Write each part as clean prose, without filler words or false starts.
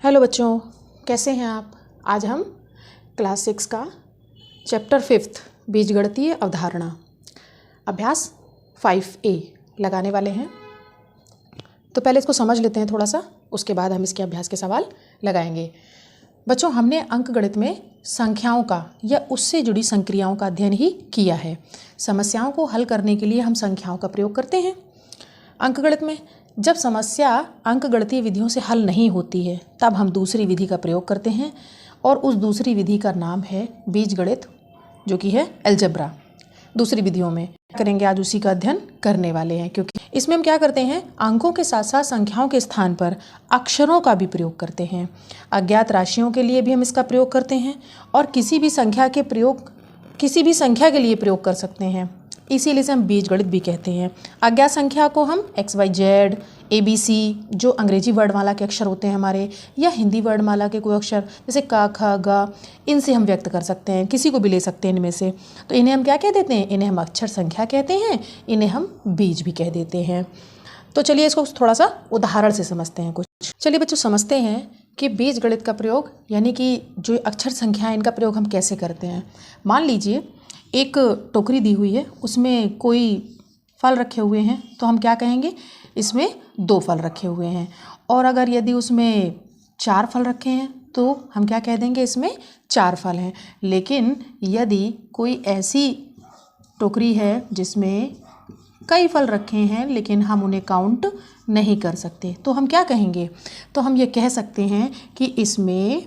Hello बच्चों, कैसे हैं आप। आज हम क्लास 6 का चैप्टर 5 बीजगणितीय अवधारणा अभ्यास 5A लगाने वाले हैं। तो पहले इसको समझ लेते हैं थोड़ा सा, उसके बाद हम इसके अभ्यास के सवाल लगाएंगे। बच्चों, हमने अंकगणित में संख्याओं का या उससे जुड़ी संक्रियाओं का अध्ययन ही किया है। समस्याओं को हल करने के लिए हम संख्याओं का प्रयोग करते हैं। अंकगणित में जब समस्या अंकगणितीय विधियों से हल नहीं होती है तब हम दूसरी विधि का प्रयोग करते हैं और उस दूसरी विधि का नाम है बीजगणित, जो कि है अलजेब्रा। दूसरी विधियों में करेंगे, आज उसी का अध्ययन करने वाले हैं, क्योंकि इसमें हम क्या करते हैं, अंकों के साथ साथ संख्याओं के स्थान पर अक्षरों का भी प्रयोग करते हैं। अज्ञात राशियों के लिए भी हम इसका प्रयोग करते हैं और किसी भी संख्या के लिए प्रयोग कर सकते हैं। इसीलिए से हम बीजगणित भी कहते हैं। अज्ञात संख्या को हम XYZ, ABC, जो अंग्रेजी वर्णमाला के अक्षर होते हैं हमारे, या हिंदी वर्णमाला के कोई अक्षर जैसे क ख ग, इनसे हम व्यक्त कर सकते हैं। किसी को भी ले सकते हैं इनमें से। तो इन्हें हम क्या कह देते हैं, इन्हें हम अक्षर संख्या कहते हैं, इन्हें हम बीज भी कह देते हैं। तो चलिए इसको थोड़ा सा उदाहरण से समझते हैं कुछ। चलिए बच्चों, समझते हैं कि बीजगणित का प्रयोग यानी कि जो अक्षर संख्या है इनका प्रयोग हम कैसे करते हैं। मान लीजिए एक टोकरी दी हुई है, उसमें कोई फल रखे हुए हैं, तो हम क्या कहेंगे, इसमें 2 फल रखे हुए हैं। और अगर यदि उसमें 4 फल रखे हैं तो हम क्या कह देंगे, इसमें 4 फल हैं। लेकिन यदि कोई ऐसी टोकरी है जिसमें कई फल रखे हैं लेकिन हम उन्हें काउंट नहीं कर सकते, तो हम क्या कहेंगे, तो हम ये कह सकते हैं कि इसमें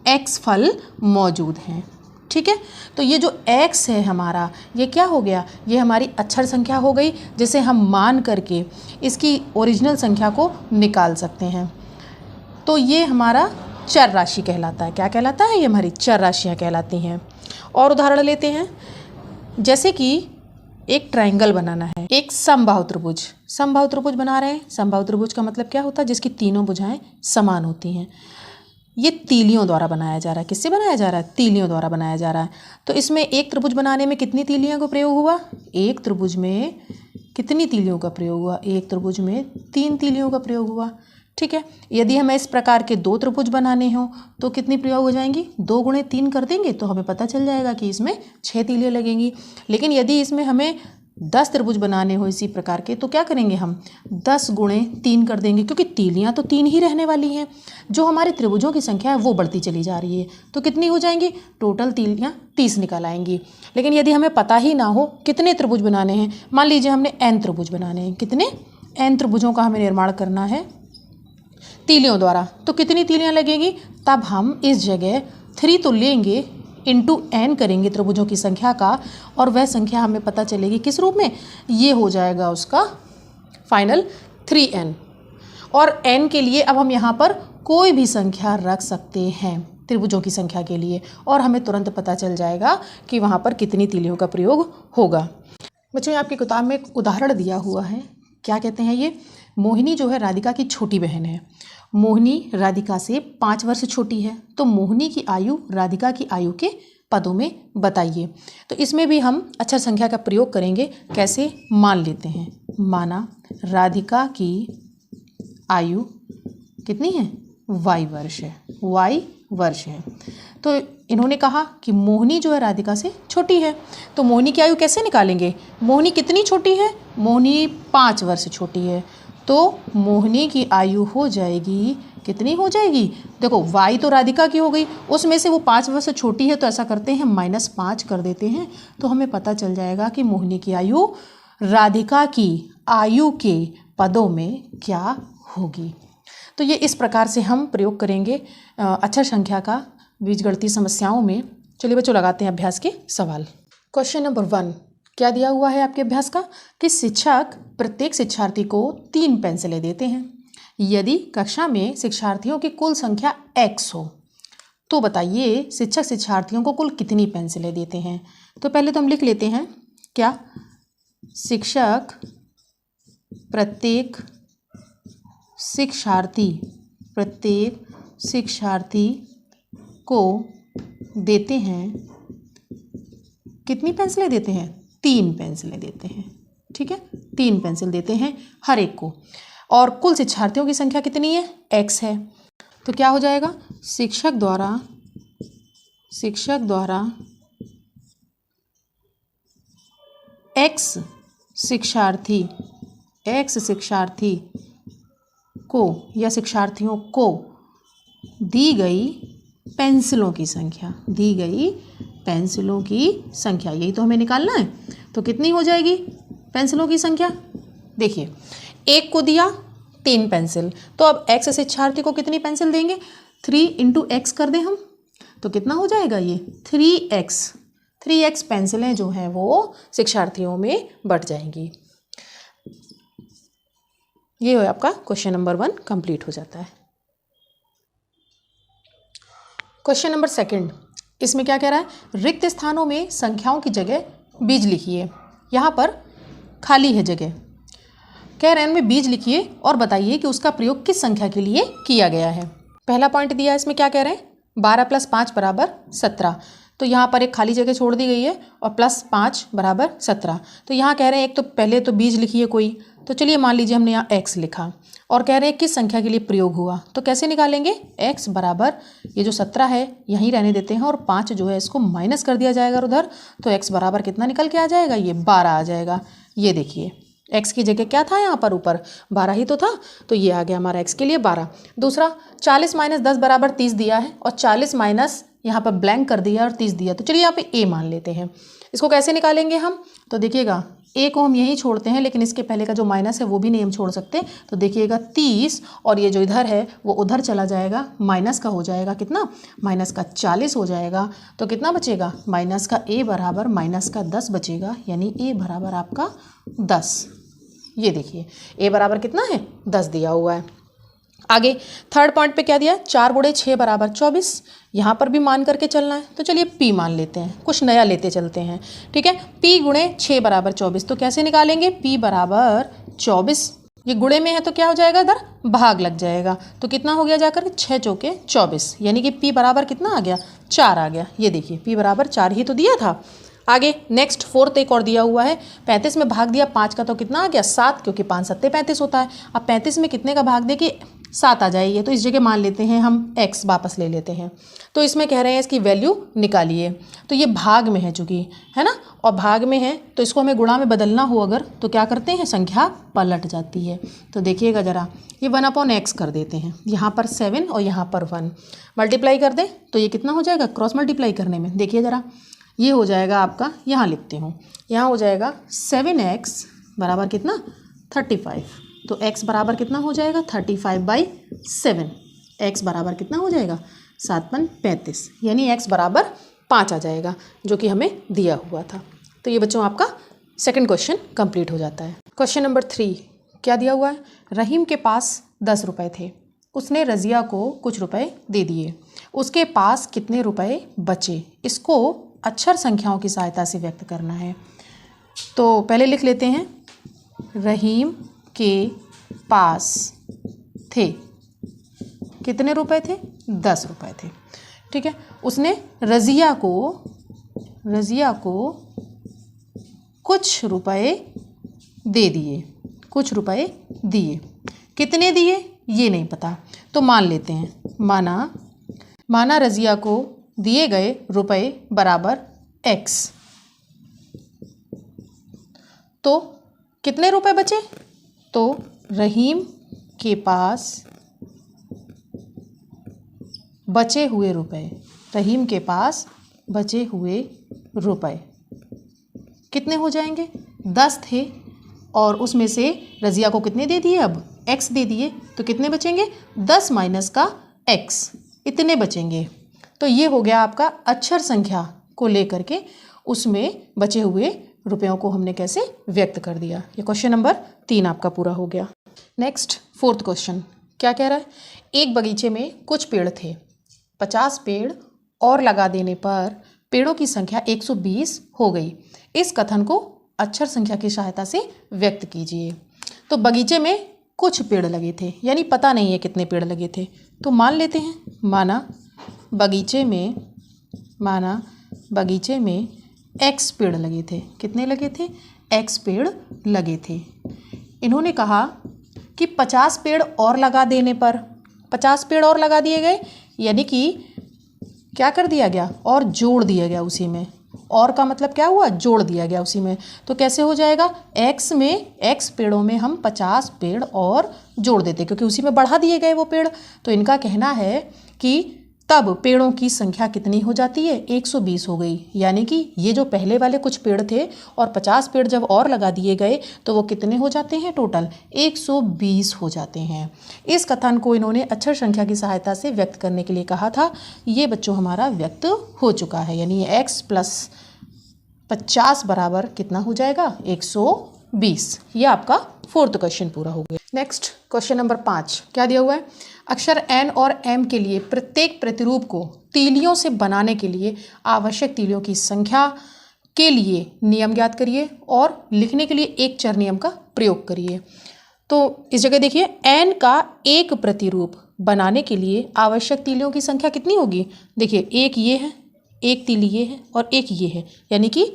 X फल मौजूद हैं। ठीक है, तो ये जो X है हमारा, ये क्या हो गया, ये हमारी अक्षर संख्या हो गई, जिसे हम मान करके इसकी ओरिजिनल संख्या को निकाल सकते हैं। तो ये हमारा चर राशि कहलाता है। क्या कहलाता है, ये हमारी चर राशियाँ कहलाती हैं। और उदाहरण लेते हैं, जैसे कि एक ट्रायंगल बनाना है, एक समबाहु त्रिभुज बना रहे हैं। समबाहु त्रिभुज का मतलब क्या होता है, जिसकी तीनों भुजाएं समान होती हैं। ये तीलियों द्वारा बनाया जा रहा है। किससे बनाया जा रहा है, तीलियों द्वारा बनाया जा रहा है। तो इसमें एक त्रिभुज बनाने में कितनी तीलियों का प्रयोग हुआ, एक त्रिभुज में कितनी तीलियों का प्रयोग हुआ, एक त्रिभुज में 3 तीलियों का प्रयोग हुआ। ठीक है, यदि हमें इस प्रकार के 2 त्रिभुज बनाने हों तो कितनी प्रयोग हो जाएंगी, 2 गुणे 3 कर देंगे तो हमें पता चल जाएगा कि इसमें 6 तीलियाँ लगेंगी। लेकिन यदि इसमें हमें 10 त्रिभुज बनाने हो इसी प्रकार के, तो क्या करेंगे, हम 10 गुणे 3 कर देंगे, क्योंकि तीलियाँ तो 3 ही रहने वाली हैं। जो हमारे त्रिभुजों की संख्या है वो बढ़ती चली जा रही है, तो कितनी हो जाएंगी, टोटल तीलियाँ 30 निकल आएंगी। लेकिन यदि हमें पता ही ना हो कितने त्रिभुज बनाने हैं, मान लीजिए हमने n त्रिभुज बनाने हैं, कितने n त्रिभुजों का हमें निर्माण करना है तीलियों द्वारा, तो कितनी तीलियाँ लगेंगी, तब हम इस जगह 3 तो लेंगे, इंटू n करेंगे त्रिभुजों की संख्या का, और वह संख्या हमें पता चलेगी किस रूप में, ये हो जाएगा उसका फाइनल 3n। और n के लिए अब हम यहाँ पर कोई भी संख्या रख सकते हैं त्रिभुजों की संख्या के लिए, और हमें तुरंत पता चल जाएगा कि वहाँ पर कितनी तीलियों का प्रयोग होगा। बच्चों, आपकी किताब में एक उदाहरण दिया हुआ है। क्या कहते हैं, ये मोहिनी जो है राधिका की छोटी बहन है। मोहिनी राधिका से 5 वर्ष छोटी है, तो मोहिनी की आयु राधिका की आयु के पदों में बताइए। तो इसमें भी हम अक्षर संख्या का प्रयोग करेंगे। कैसे, मान लेते हैं, माना राधिका की आयु कितनी है, y वर्ष है। तो इन्होंने कहा कि मोहिनी जो है राधिका से छोटी है, तो मोहिनी की आयु कैसे निकालेंगे, मोहिनी कितनी छोटी है, मोहिनी 5 वर्ष छोटी है, तो मोहिनी की आयु हो जाएगी, कितनी हो जाएगी, देखो y तो राधिका की हो गई, उसमें से वो 5 वर्ष छोटी है, तो ऐसा करते हैं -5 कर देते हैं, तो हमें पता चल जाएगा कि मोहिनी की आयु राधिका की आयु के पदों में क्या होगी। तो ये इस प्रकार से हम प्रयोग करेंगे अक्षर संख्या का बीजगणितीय समस्याओं में। चलिए बच्चों, लगाते हैं अभ्यास के सवाल। क्वेश्चन नंबर 1 क्या दिया हुआ है आपके अभ्यास का, कि शिक्षक प्रत्येक शिक्षार्थी को 3 पेंसिलें देते हैं। यदि कक्षा में शिक्षार्थियों की कुल संख्या x हो, तो बताइए शिक्षक शिक्षार्थियों को कुल कितनी पेंसिलें देते हैं। तो पहले तो हम लिख लेते हैं, क्या, शिक्षक प्रत्येक शिक्षार्थी को देते हैं, कितनी पेंसिलें देते हैं, 3 पेंसिलें देते हैं। ठीक है, 3 पेंसिल देते हैं हर एक को। और कुल शिक्षार्थियों की संख्या कितनी है, x है। तो क्या हो जाएगा, शिक्षक द्वारा एक्स शिक्षार्थी को या शिक्षार्थियों को दी गई पेंसिलों की संख्या, यही तो हमें निकालना है। तो कितनी हो जाएगी पेंसिलों की संख्या, देखिए एक को दिया 3 पेंसिल, तो अब एक्स शिक्षार्थी को कितनी पेंसिल देंगे, 3 × x कर दें हम, तो कितना हो जाएगा ये 3x पेंसिलें जो हैं वो शिक्षार्थियों में बट जाएंगी। ये हो आपका क्वेश्चन नंबर 1 कंप्लीट हो जाता है। क्वेश्चन नंबर 2, इसमें क्या कह रहा है, रिक्त स्थानों में संख्याओं की जगह बीज लिखिए। यहाँ पर खाली है जगह, कह रहे हैं इनमें बीज लिखिए और बताइए कि उसका प्रयोग किस संख्या के लिए किया गया है। पहला पॉइंट दिया है, इसमें क्या कह रहे हैं, 12 + 5 = 17, तो यहाँ पर एक खाली जगह छोड़ दी गई है और +5 = 17। तो यहाँ कह रहे हैं एक तो पहले तो बीज लिखिए कोई, तो चलिए मान लीजिए हमने यहाँ x लिखा और कह रहे हैं किस संख्या के लिए प्रयोग हुआ, तो कैसे निकालेंगे, x बराबर ये जो 17 है यहीं रहने देते हैं और 5 जो है इसको माइनस कर दिया जाएगा उधर, तो x बराबर कितना निकल के आ जाएगा, ये 12 आ जाएगा। ये देखिए x की जगह क्या था यहाँ पर, ऊपर 12 ही तो था, तो ये आ गया हमारा x के लिए 12। दूसरा 40 - 10 = 30 दिया है और 40 माइनस यहाँ पर ब्लैंक कर दिया और 30 दिया, तो चलिए यहाँ पे a मान लेते हैं। इसको कैसे निकालेंगे हम, तो देखिएगा a को हम यहीं छोड़ते हैं, लेकिन इसके पहले का जो माइनस है वो भी नहीं हम छोड़ सकते, तो देखिएगा 30 और ये जो इधर है वो उधर चला जाएगा, माइनस का हो जाएगा कितना, माइनस का 40 हो जाएगा, तो कितना बचेगा, माइनस का a बराबर माइनस का 10 बचेगा, यानी a बराबर आपका 10। ये देखिए a बराबर कितना है, 10 दिया हुआ है। आगे थर्ड पॉइंट पे क्या दिया, 4 × 6 = 24, यहाँ पर भी मान करके चलना है, तो चलिए p मान लेते हैं, कुछ नया लेते चलते हैं, ठीक है। p × 6 = 24, तो कैसे निकालेंगे, p बराबर 24, ये गुणे में है तो क्या हो जाएगा, इधर भाग लग जाएगा, तो कितना हो गया जाकर 6 × 4 = 24, यानी कि p बराबर कितना आ गया, 4 आ गया। ये देखिए p बराबर 4 ही तो दिया था। आगे नेक्स्ट 4th एक और दिया हुआ है, 35 में भाग दिया 5 का, तो कितना आ गया 7, क्योंकि 5 × 7 = 35 होता है। अब 35 में कितने का भाग दे कि 7 आ जाए, ये तो इस जगह मान लेते हैं हम x वापस ले लेते हैं, तो इसमें कह रहे हैं इसकी वैल्यू निकालिए, तो ये भाग में है चूँकि, है ना, और भाग में है तो इसको हमें गुणा में बदलना हो अगर, तो क्या करते हैं, संख्या पलट जाती है। तो देखिएगा ज़रा, ये 1/x कर देते हैं, यहाँ पर 7 और यहाँ पर 1 मल्टीप्लाई कर दें, तो ये कितना हो जाएगा, क्रॉस मल्टीप्लाई करने में देखिए ज़रा, ये हो जाएगा आपका, यहाँ लिखते हूँ, यहाँ हो जाएगा 7x बराबर कितना 35, तो x बराबर कितना हो जाएगा 35/7, x बराबर कितना हो जाएगा 7 × 5 = 35, यानी x बराबर 5 आ जाएगा, जो कि हमें दिया हुआ था। तो ये बच्चों आपका सेकंड क्वेश्चन कंप्लीट हो जाता है। क्वेश्चन नंबर 3 क्या दिया हुआ है, रहीम के पास 10 रुपये थे, उसने रज़िया को कुछ रुपए दे दिए, उसके पास कितने रुपए बचे, इसको अक्षर संख्याओं की सहायता से व्यक्त करना है। तो पहले लिख लेते हैं, रहीम के पास थे कितने रुपए थे, 10 रुपए थे, ठीक है। उसने रज़िया को कुछ रुपए दे दिए, कुछ रुपए दिए, कितने दिए ये नहीं पता, तो मान लेते हैं, माना रज़िया को दिए गए रुपए बराबर x, तो कितने रुपए बचे, तो रहीम के पास बचे हुए रुपए कितने हो जाएंगे, 10 थे और उसमें से रज़िया को कितने दे दिए, अब x दे दिए, तो कितने बचेंगे, 10 माइनस का x, इतने बचेंगे। तो ये हो गया आपका अक्षर संख्या को लेकर के उसमें बचे हुए रुपयों को हमने कैसे व्यक्त कर दिया। ये क्वेश्चन नंबर 3 आपका पूरा हो गया। नेक्स्ट 4th क्वेश्चन क्या कह रहा है, एक बगीचे में कुछ पेड़ थे, 50 पेड़ और लगा देने पर पेड़ों की संख्या 120 हो गई, इस कथन को अक्षर संख्या की सहायता से व्यक्त कीजिए। तो बगीचे में कुछ पेड़ लगे थे, यानी पता नहीं है कितने पेड़ लगे थे, तो मान लेते हैं, माना बगीचे में x पेड़ लगे थे, कितने लगे थे, x पेड़ लगे थे। इन्होंने कहा कि 50 पेड़ और लगा देने पर 50 पेड़ और लगा दिए गए, यानी कि क्या कर दिया गया, और जोड़ दिया गया उसी में। और का मतलब क्या हुआ, जोड़ दिया गया उसी में। तो कैसे हो जाएगा, x पेड़ों में हम 50 पेड़ और जोड़ देते, क्योंकि उसी में बढ़ा दिए गए वो पेड़। तो इनका कहना है कि तब पेड़ों की संख्या कितनी हो जाती है, 120 हो गई। यानी कि ये जो पहले वाले कुछ पेड़ थे और 50 पेड़ जब और लगा दिए गए तो वो कितने हो जाते हैं, टोटल 120 हो जाते हैं। इस कथन को इन्होंने अक्षर संख्या की सहायता से व्यक्त करने के लिए कहा था। ये बच्चों हमारा व्यक्त हो चुका है, यानी x + 50 बराबर कितना हो जाएगा, 120। ये आपका 4th क्वेश्चन पूरा हो गया। नेक्स्ट क्वेश्चन नंबर 5 क्या दिया हुआ है, अक्षर n और m के लिए प्रत्येक प्रतिरूप को तीलियों से बनाने के लिए आवश्यक तीलियों की संख्या के लिए नियम ज्ञात करिए और लिखने के लिए एक चर नियम का प्रयोग करिए। तो इस जगह देखिए, n का एक प्रतिरूप बनाने के लिए आवश्यक तीलियों की संख्या कितनी होगी। देखिए, एक ये है, एक तीली ये है और एक ये है, यानी कि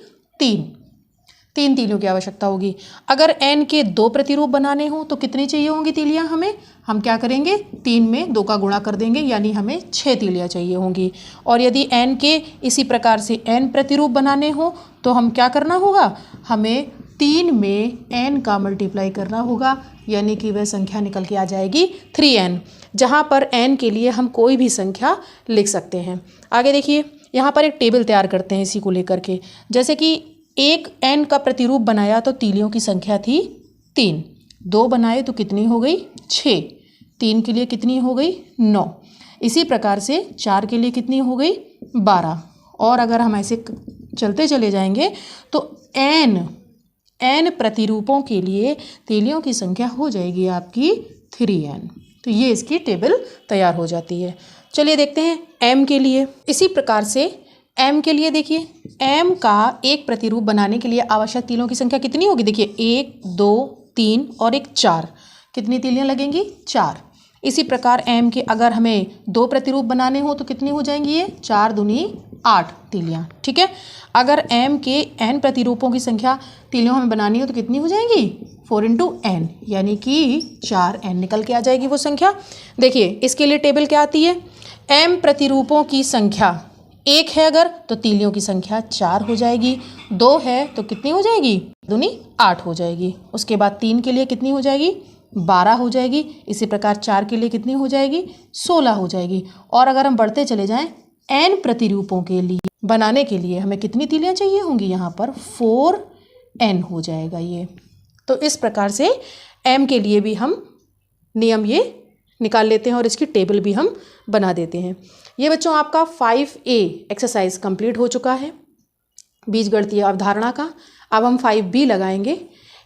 3 तीलियों की आवश्यकता होगी। अगर n के 2 प्रतिरूप बनाने हो तो कितनी चाहिए होंगी तीलियां हमें, हम क्या करेंगे, 3 में 2 का गुणा कर देंगे, यानी हमें 6 तीलियां चाहिए होंगी। और यदि n के इसी प्रकार से n प्रतिरूप बनाने हो तो हम क्या करना होगा, हमें 3 में n का मल्टीप्लाई करना होगा, यानी कि वह संख्या निकल के आ जाएगी 3n, जहाँ पर n के लिए हम कोई भी संख्या लिख सकते हैं। आगे देखिए, यहाँ पर एक टेबल तैयार करते हैं इसी को लेकर के। जैसे कि एक n का प्रतिरूप बनाया तो तीलियों की संख्या थी 3, 2 बनाए तो कितनी हो गई 6, 3 के लिए कितनी हो गई 9, इसी प्रकार से 4 के लिए कितनी हो गई 12। और अगर हम ऐसे चलते चले जाएंगे तो n प्रतिरूपों के लिए तीलियों की संख्या हो जाएगी आपकी 3n। तो ये इसकी टेबल तैयार हो जाती है। चलिए देखते हैं m के लिए। इसी प्रकार से m के लिए देखिए, m का एक प्रतिरूप बनाने के लिए आवश्यक तीलियों की संख्या कितनी होगी। देखिए, 1, 2, 3 और एक 4, कितनी तीलियां लगेंगी 4। इसी प्रकार m के अगर हमें 2 प्रतिरूप बनाने हो तो कितनी हो जाएंगी, ये 4 दूनी 8 तीलियां। ठीक है, अगर m के n प्रतिरूपों की संख्या तीलियों हमें बनानी हो तो कितनी हो जाएंगी 4 × n, यानी कि 4n निकल के आ जाएगी वो संख्या। देखिए, इसके लिए टेबल क्या आती है, m प्रतिरूपों की संख्या 1 है अगर तो तीलियों की संख्या 4 हो जाएगी, 2 है तो कितनी हो जाएगी, दूनी 8 हो जाएगी। उसके बाद 3 के लिए कितनी हो जाएगी 12 हो जाएगी। इसी प्रकार 4 के लिए कितनी हो जाएगी 16 हो जाएगी। और अगर हम बढ़ते चले जाएं, n प्रतिरूपों के लिए बनाने के लिए हमें कितनी तीलियां चाहिए होंगी, यहाँ पर 4n हो जाएगा ये। तो इस प्रकार से m के लिए भी हम नियम ये निकाल लेते हैं और इसकी टेबल भी हम बना देते हैं। ये बच्चों आपका 5A एक्सरसाइज कंप्लीट हो चुका है बीजगणितीय अवधारणा का। अब हम 5B लगाएंगे।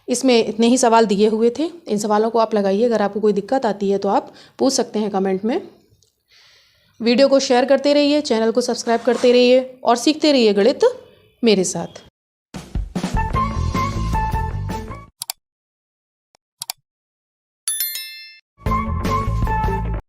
इसमें इतने ही सवाल दिए हुए थे, इन सवालों को आप लगाइए। अगर आपको कोई दिक्कत आती है तो आप पूछ सकते हैं कमेंट में। वीडियो को शेयर करते रहिए, चैनल को सब्सक्राइब करते रहिए और सीखते रहिए गणित मेरे साथ।